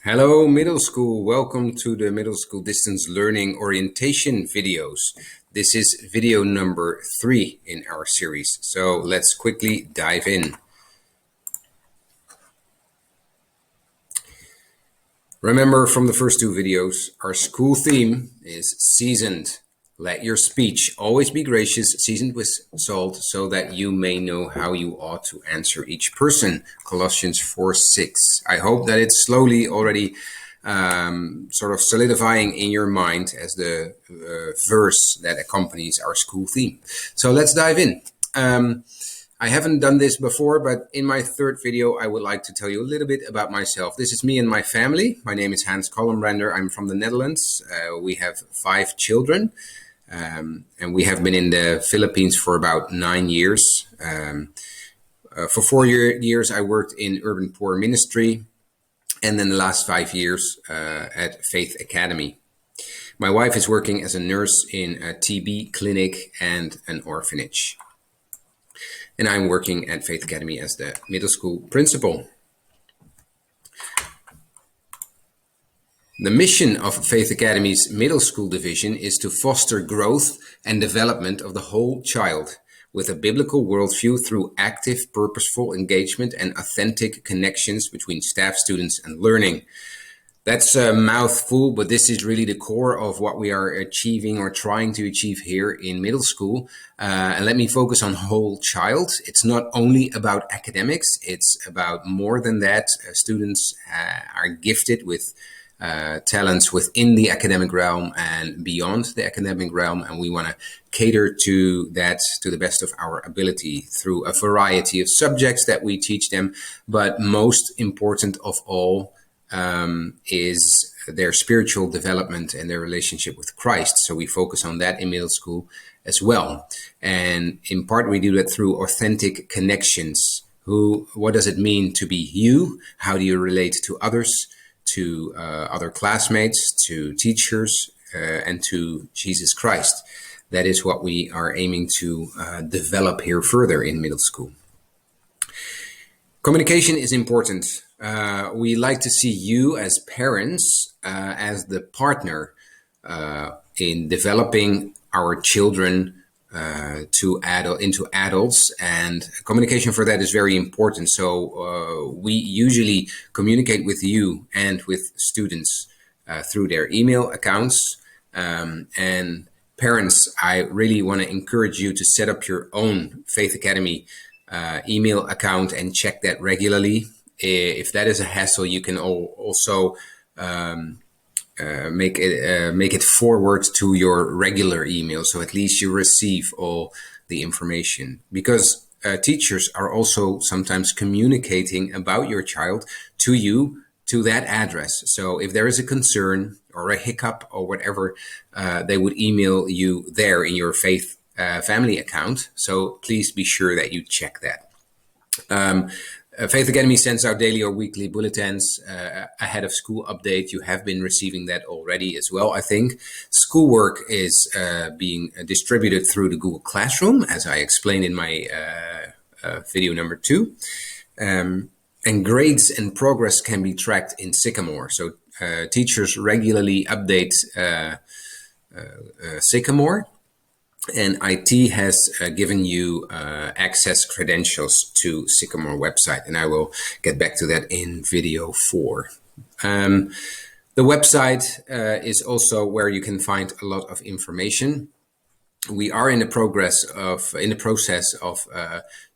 Hello, middle school. Welcome to the middle school distance learning orientation videos. This is video number 3 in our series. So let's quickly dive in. Remember from the first 2 videos, our school theme is seasoned. Let your speech always be gracious, seasoned with salt, so that you may know how you ought to answer each person. Colossians 4:6. I hope that it's slowly already sort of solidifying in your mind as the verse that accompanies our school theme. So let's dive in. I haven't done this before, but in my third video, I would like to tell you a little bit about myself. This is me and my family. My name is Hans Kollenbrander. I'm from the Netherlands. We have 5 children. And we have been in the Philippines for about 9 years. For 4 years, I worked in urban poor ministry, and then the last 5 years at Faith Academy. My wife is working as a nurse in a TB clinic and an orphanage. And I'm working at Faith Academy as the middle school principal. The mission of Faith Academy's middle school division is to foster growth and development of the whole child with a biblical worldview through active, purposeful engagement and authentic connections between staff, students, and learning. That's a mouthful, but this is really the core of what we are achieving or trying to achieve here in middle school. And let me focus on whole child. It's not only about academics, it's about more than that. Students are gifted with talents within the academic realm and beyond the academic realm, and we want to cater to that to the best of our ability through a variety of subjects that we teach them. But most important of all is their spiritual development and their relationship with Christ. So we focus on that in middle school as well. And in part, we do that through authentic connections. What does it mean to be you? How do you relate to others? To other classmates, to teachers, and to Jesus Christ. That is what we are aiming to develop here further in middle school. Communication is important. We like to see you as parents as the partner in developing our children into adults, and communication for that is very important. So we usually communicate with you and with students through their email accounts. And parents, I really want to encourage you to set up your own Faith Academy email account and check that regularly. If that is a hassle, you can also make it forward to your regular email, so at least you receive all the information, because teachers are also sometimes communicating about your child to you to that address. So if there is a concern or a hiccup or whatever, they would email you there in your Faith family account. So please be sure that you check that. Faith Academy sends out daily or weekly bulletins ahead of school update. You have been receiving that already as well, I think. Schoolwork is being distributed through the Google Classroom, as I explained in my video number 2. And grades and progress can be tracked in Sycamore. So teachers regularly update Sycamore. And IT has given you access credentials to Sycamore website, and I will get back to that in video 4. The website is also where you can find a lot of information. We are in the process of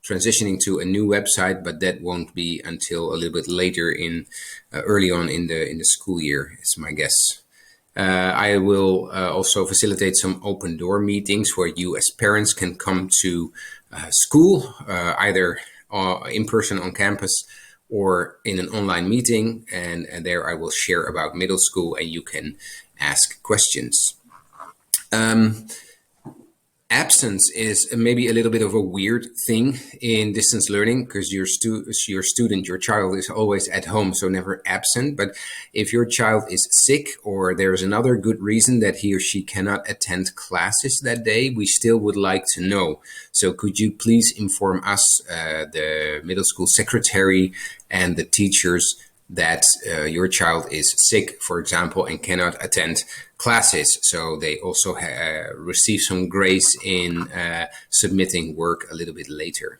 transitioning to a new website, but that won't be until a little bit later early on in the school year, is my guess. I will also facilitate some open door meetings where you as parents can come to school, either in person on campus or in an online meeting. And there I will share about middle school and you can ask questions. Absence is maybe a little bit of a weird thing in distance learning, because your child is always at home, so never absent. But if your child is sick or there's another good reason that he or she cannot attend classes that day, we still would like to know. So could you please inform us, the middle school secretary and the teachers, that your child is sick, for example, and cannot attend classes. So they also receive some grace in submitting work a little bit later.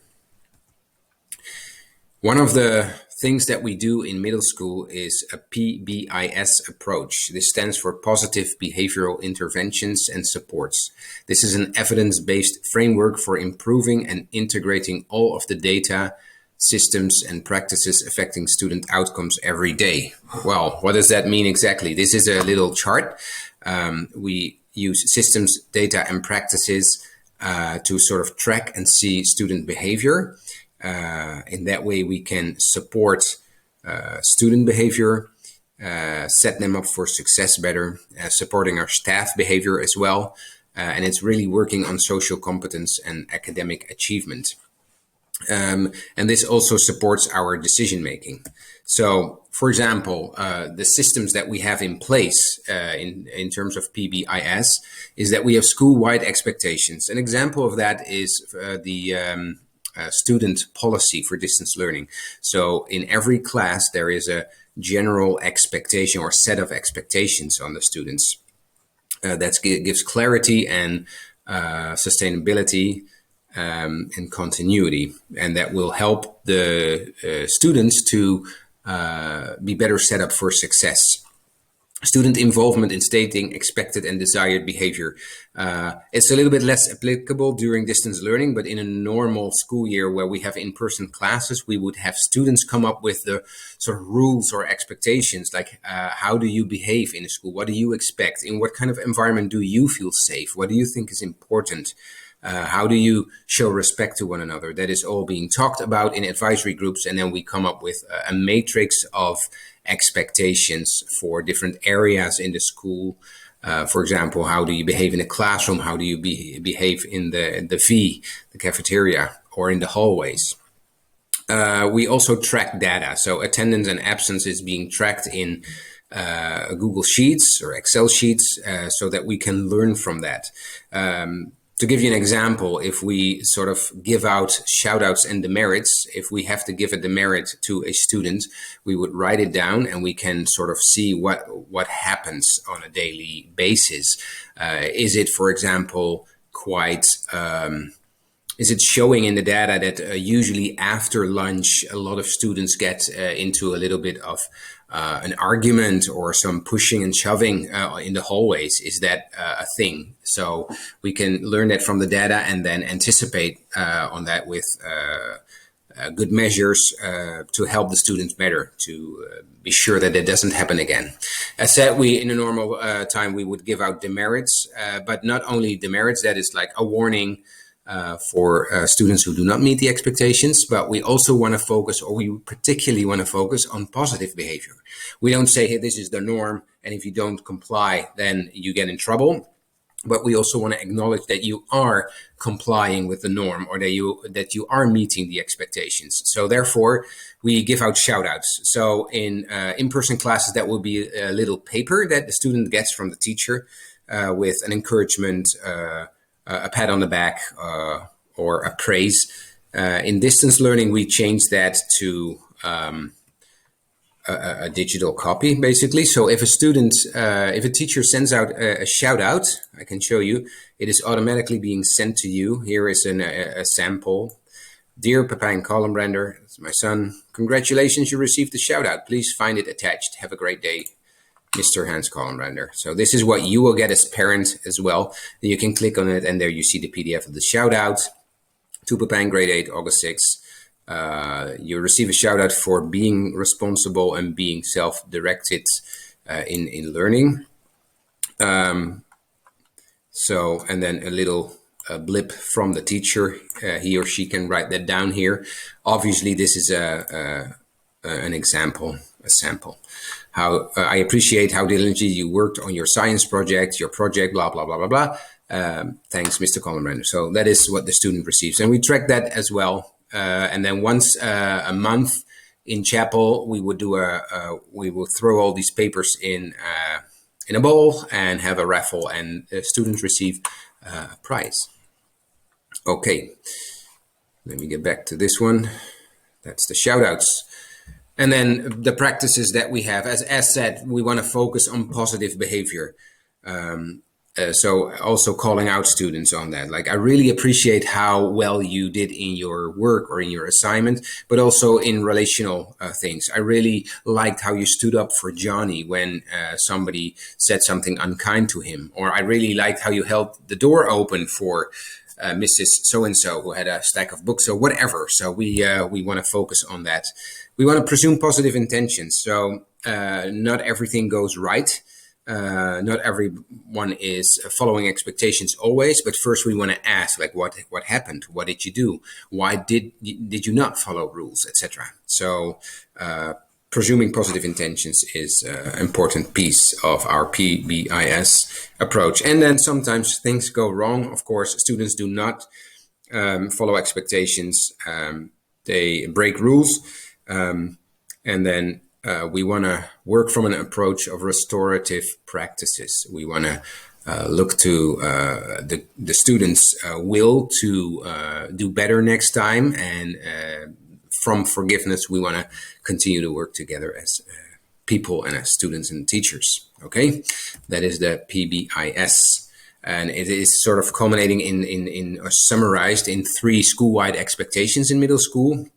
One of the things that we do in middle school is a PBIS approach. This stands for Positive Behavioral Interventions and Supports. This is an evidence-based framework for improving and integrating all of the data, systems, and practices affecting student outcomes every day. Well, what does that mean exactly? This is a little chart. We use systems, data, and practices to sort of track and see student behavior. In that way, we can support student behavior, set them up for success better, supporting our staff behavior as well. And it's really working on social competence and academic achievement. And this also supports our decision making. So, for example, the systems that we have in place in terms of PBIS is that we have school-wide expectations. An example of that is the student policy for distance learning. So in every class, there is a general expectation or set of expectations on the students that gives clarity and sustainability and continuity, and that will help the students to be better set up for success. Student involvement in stating expected and desired behavior. It's a little bit less applicable during distance learning, but in a normal school year where we have in-person classes, we would have students come up with the sort of rules or expectations, like how do you behave in a school? What do you expect? In what kind of environment do you feel safe? What do you think is important? How do you show respect to one another? That is all being talked about in advisory groups, and then we come up with a matrix of expectations for different areas in the school. For example, how do you behave in a classroom? How do you behave in the V, the cafeteria, or in the hallways? We also track data. So attendance and absence is being tracked in Google Sheets or Excel sheets so that we can learn from that. To give you an example, if we sort of give out shout outs and demerits, if we have to give a demerit to a student, we would write it down and we can sort of see what happens on a daily basis. Is it, for example, is it showing in the data that usually after lunch, a lot of students get into a little bit of an argument or some pushing and shoving in the hallways? Is that a thing? So we can learn that from the data and then anticipate on that with good measures to help the students better, to be sure that it doesn't happen again. As said, in a normal time, we would give out demerits, but not only demerits, that is like a warning for students who do not meet the expectations, but we also want to focus, or we particularly want to focus on positive behavior. We don't say, hey, this is the norm, and if you don't comply, then you get in trouble. But we also want to acknowledge that you are complying with the norm, or that you are meeting the expectations. So therefore, we give out shout outs. So in-person classes, that will be a little paper that the student gets from the teacher with an encouragement, a pat on the back, or a praise. In distance learning, we changed that to a digital copy, basically. So if a teacher sends out a shout out, I can show you, it is automatically being sent to you. Here is a sample. Dear Pepijn Kallenbrander, it's my son. Congratulations, you received the shout out. Please find it attached. Have a great day, Mr. Hans Kallenbrander. So this is what you will get as parent as well. You can click on it and there you see the PDF of the shout out to Pepijn, grade 8, August 6th. You receive a shout out for being responsible and being self-directed in learning. So, and then a little blip from the teacher. He or she can write that down here. Obviously, this is an example, a sample. How I appreciate how diligently you worked on your science project, your project, blah, blah, blah, blah, blah. Thanks, Mr. Kallenbrander. So that is what the student receives. And we track that as well. And then once a month in chapel, we would do we will throw all these papers in a bowl and have a raffle, and students receive a prize. Okay, let me get back to this one. That's the shout outs. And then the practices that we have, as said, we want to focus on positive behavior. So also calling out students on that. Like, I really appreciate how well you did in your work or in your assignment, but also in relational things. I really liked how you stood up for Johnny when somebody said something unkind to him. Or I really liked how you held the door open for Mrs. So-and-so who had a stack of books or whatever. So we want to focus on that. We want to presume positive intentions. So not everything goes right. Not everyone is following expectations always, but first we want to ask, like, what happened? What did you do? Why did you not follow rules, etc. So presuming positive intentions is an important piece of our PBIS approach. And then sometimes things go wrong. Of course, students do not follow expectations. They break rules. And then we want to work from an approach of restorative practices. We want to look to the students' will to do better next time, and from forgiveness, we want to continue to work together as people and as students and teachers. Okay, that is the PBIS. And it is sort of culminating in or summarized in 3 school-wide expectations in middle school.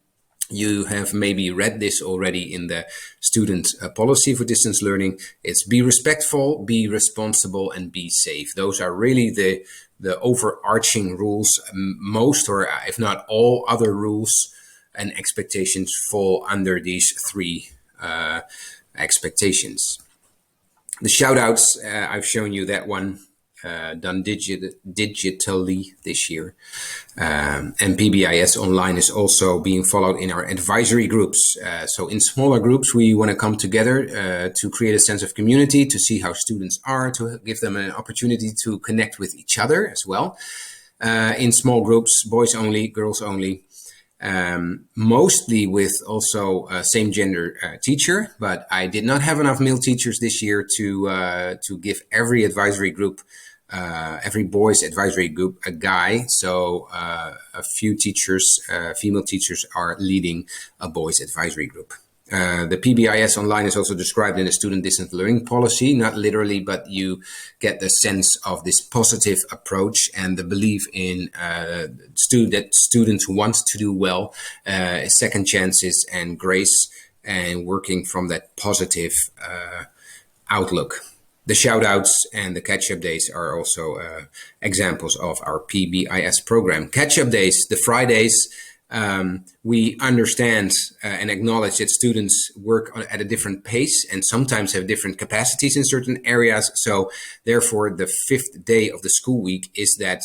You have maybe read this already in the student policy for distance learning. It's be respectful, be responsible, and be safe. Those are really the overarching rules. Most, or if not all, other rules and expectations fall under these 3 expectations. The shout outs, I've shown you that one. Done digitally this year. And PBIS Online is also being followed in our advisory groups. So in smaller groups, we want to come together to create a sense of community, to see how students are, to give them an opportunity to connect with each other as well. In small groups, boys only, girls only. Mostly with also same gender teacher, but I did not have enough male teachers this year to give every advisory group, every boys advisory group a guy. So a few teachers, female teachers, are leading a boys advisory group. The PBIS Online is also described in the student distance learning policy, not literally, but you get the sense of this positive approach and the belief in that students want to do well, second chances and grace, and working from that positive outlook. The shout outs and the catch-up days are also examples of our PBIS program. Catch-up days, the Fridays, we understand and acknowledge that students work at a different pace and sometimes have different capacities in certain areas. So therefore, the 5th day of the school week is that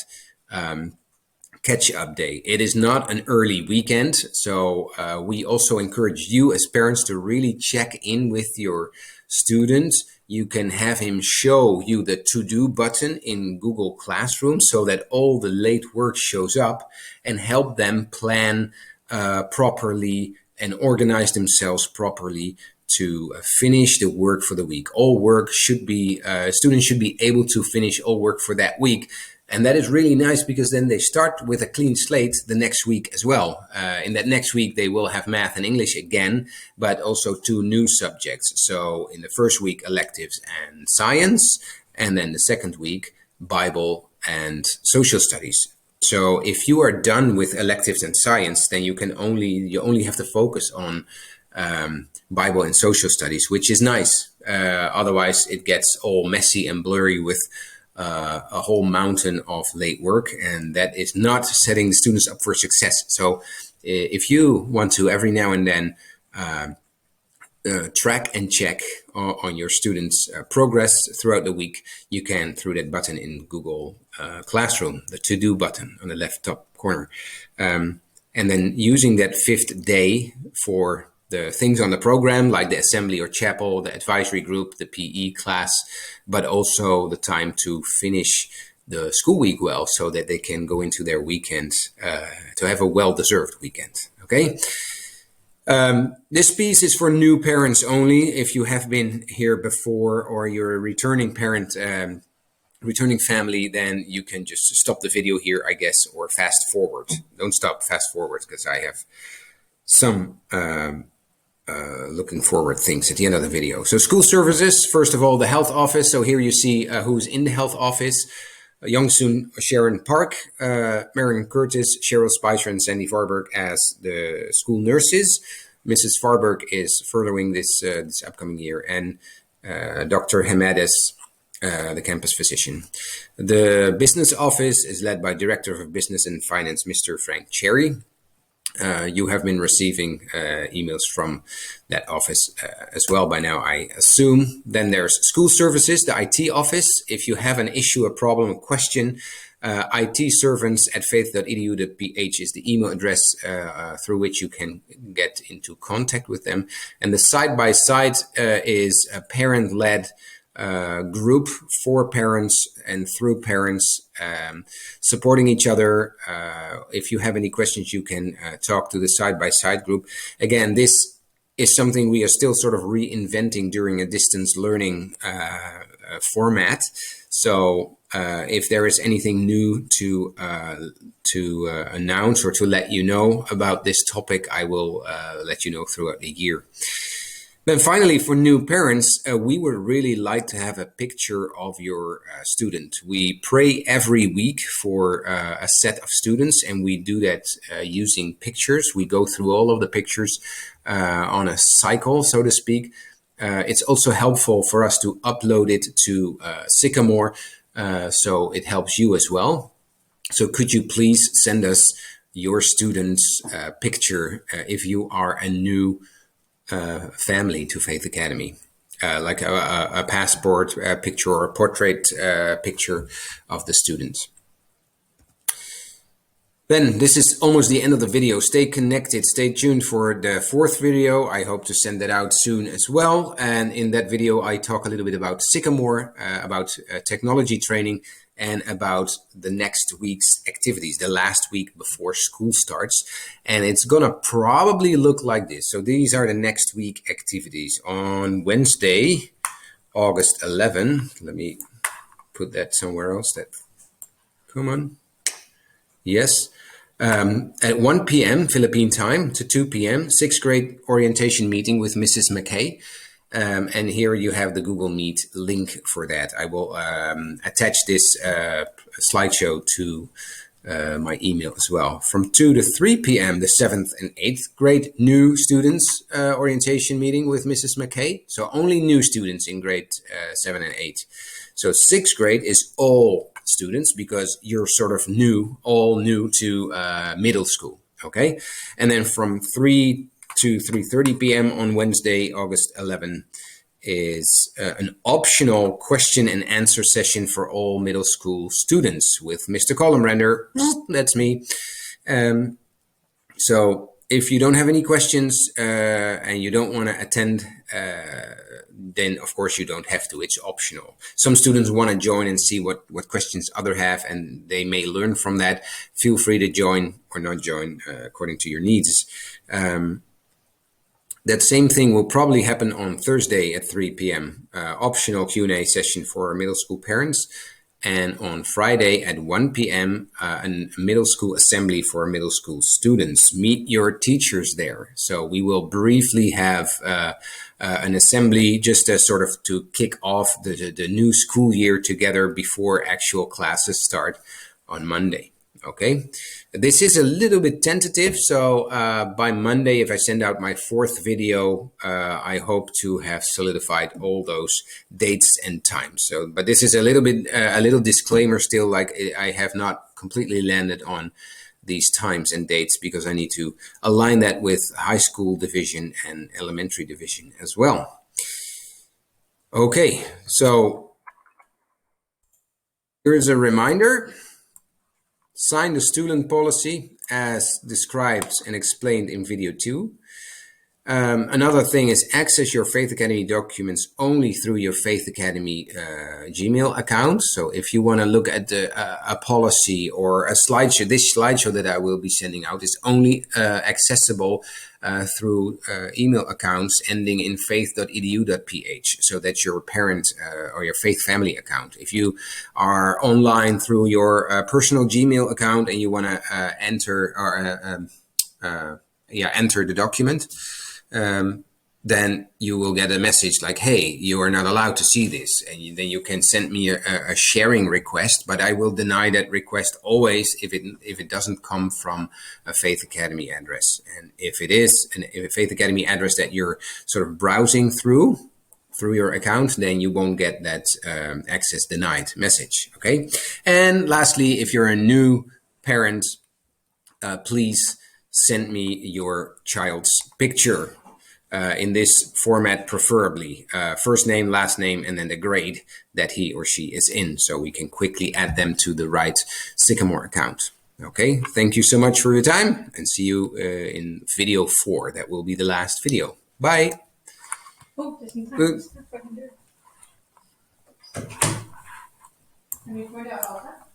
catch-up day. It is not an early weekend. So we also encourage you as parents to really check in with your students. You can have him show you the to-do button in Google Classroom so that all the late work shows up, and help them plan properly and organize themselves properly to finish the work for the week. All work should be, students should be able to finish all work for that week. And that is really nice, because then they start with a clean slate the next week as well. In that next week, they will have math and English again, but also 2 new subjects. So in the first week, electives and science, and then the second week, Bible and social studies. So if you are done with electives and science, then you only have to focus on Bible and social studies, which is nice. Otherwise, it gets all messy and blurry with a whole mountain of late work, and that is not setting the students up for success. So if you want to every now and then track and check on your students' progress throughout the week, you can through that button in Google Classroom, the to-do button on the left top corner. And then using that 5th day for the things on the program, like the assembly or chapel, the advisory group, the PE class, but also the time to finish the school week well, so that they can go into their weekend to have a well-deserved weekend. Okay. This piece is for new parents only. If you have been here before, or you're a returning parent, returning family, then you can just stop the video here, I guess, or fast forward. Don't stop, fast forward, because I have some looking forward things at the end of the video. So school services, first of all, the health office. So here you see who's in the health office. Youngsoon Sharon Park, Marion Curtis, Cheryl Spicer, and Sandy Farberg as the school nurses. Mrs. Farberg is furthering this upcoming year, and Dr. Hemades, the campus physician. The business office is led by Director of Business and Finance, Mr. Frank Cherry. You have been receiving emails from that office as well by now, I assume. Then there's school services, the IT office. If you have an issue, a problem, a question, itservants@faith.edu.ph is the email address through which you can get into contact with them. And the side-by-side is a parent-led group for parents and through parents, supporting each other. If you have any questions, you can talk to the side-by-side group. Again, this is something we are still sort of reinventing during a distance learning format. So if there is anything new to announce or to let you know about this topic, I will let you know throughout the year. Then finally, for new parents, we would really like to have a picture of your student. We pray every week for a set of students, and we do that using pictures. We go through all of the pictures on a cycle, so to speak. It's also helpful for us to upload it to Sycamore, so it helps you as well. So could you please send us your student's picture if you are a new family to Faith Academy, like a passport picture or a portrait picture of the students. Then this is almost the end of the video. Stay connected, stay tuned for the fourth video. I hope to send that out soon as well. And in that video, I talk a little bit about Sycamore, about technology training, and about the next week's activities, the last week before school starts. And it's gonna probably look like this. So these are the next week activities. On Wednesday, August 11, let me put that somewhere else. Come on. Yes. At 1 p.m. Philippine time to 2 p.m., 6th grade orientation meeting with Mrs. McKay. And here you have the Google Meet link for that. I will attach this slideshow to my email as well. From 2 to 3 p.m., the 7th and 8th grade new students orientation meeting with Mrs. McKay. So only new students in grade 7 and 8. So 6th grade is all students because you're sort of all new to middle school, okay? And then from 3 to 3:30 p.m. on Wednesday, August 11, is an optional question and answer session for all middle school students with Mr. Columrender. That's me. So if you don't have any questions and you don't want to attend, then of course you don't have to. It's optional. Some students want to join and see what questions others have, and they may learn from that. Feel free to join or not join according to your needs. That same thing will probably happen on Thursday at 3 p.m. Optional Q&A session for middle school parents. And on Friday at 1 p.m., a middle school assembly for middle school students. Meet your teachers there. So we will briefly have an assembly just as sort of to kick off the new school year together before actual classes start on Monday. Okay, this is a little bit tentative, so by Monday, if I send out my fourth video, I hope to have solidified all those dates and times. So, but this is a little bit, a little disclaimer still, like I have not completely landed on these times and dates because I need to align that with high school division and elementary division as well. Okay, so here is a reminder. Sign the student policy as described and explained in video 2. Another thing is access your Faith Academy documents only through your Faith Academy Gmail account. So if you want to look at a policy or a slideshow, this slideshow that I will be sending out is only accessible through email accounts ending in faith.edu.ph. So that's your parent or your Faith family account. If you are online through your personal Gmail account and you want to enter or enter the document, then you will get a message like, hey, you are not allowed to see this. And then you can send me a sharing request, but I will deny that request always if it doesn't come from a Faith Academy address. And if it is a Faith Academy address that you're sort of browsing through your account, then you won't get that access denied message. Okay. And lastly, if you're a new parent, please send me your child's picture in this format, preferably first name, last name, and then the grade that he or she is in, so we can quickly add them to the right Sycamore account. Okay, thank you so much for your time, and see you in video 4. That will be the last video. Bye. Oh, het is niet aan. Het is voor de deur. En nu voor de ogen.